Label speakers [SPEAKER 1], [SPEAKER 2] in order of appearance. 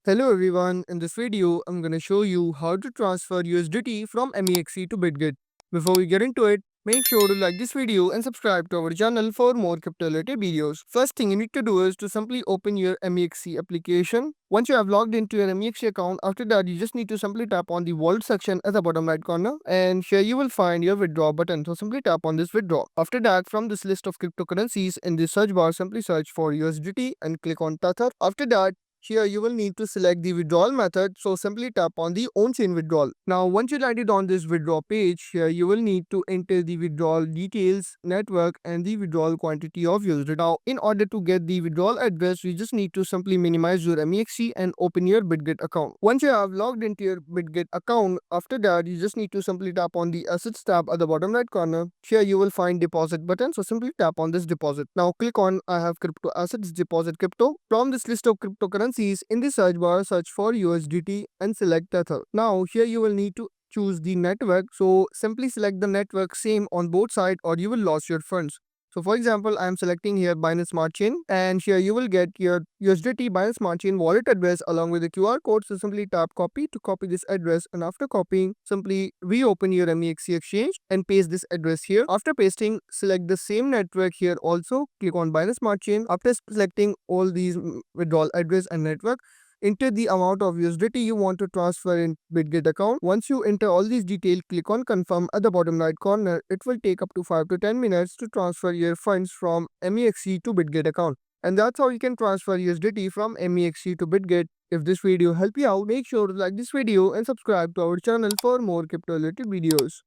[SPEAKER 1] Hello everyone, in this video I'm gonna show you how to transfer USDT from Mexc to Bitget. Before we get into it, make sure to like this video and subscribe to our channel for more crypto related videos. First thing you need to do is to simply open your Mexc application. Once you have logged into your Mexc account, after that you just need to simply tap on the wallet section at the bottom right corner, and here you will find your withdraw button. So simply tap on this withdraw. After that, from this list of cryptocurrencies in the search bar, simply search for USDT and click on Tether. After that, here you will need to select the withdrawal method, so simply tap on the on-chain withdrawal. Now once you landed on this withdraw page, here you will need to enter the withdrawal details, network and the withdrawal quantity of USDT. Now in order to get the withdrawal address, you just need to simply minimize your Mexc and open your Bitget account. Once you have logged into your Bitget account, after that you just need to simply tap on the assets tab at the bottom right corner. Here you will find deposit button, so simply tap on this deposit. Now click on I have crypto assets, deposit crypto. From this list of cryptocurrencies in the search bar, search for USDT and select Tether. Now here you will need to choose the network, so simply select the network same on both sides or you will lose your funds. So for example, I am selecting here Binance Smart Chain, and here you will get your USDT Binance Smart Chain wallet address along with the QR code. So simply tap copy to copy this address, and after copying, simply reopen your Mexc exchange and paste this address here. After pasting, select the same network here also. Click on Binance Smart Chain. After selecting all these withdrawal address and network, enter the amount of USDT you want to transfer in Bitget account. Once you enter all these details, click on confirm at the bottom right corner. It will take up to 5 to 10 minutes to transfer your funds from Mexc to Bitget account. And that's how you can transfer USDT from Mexc to Bitget. If this video helped you out, make sure to like this video and subscribe to our channel for more crypto related videos.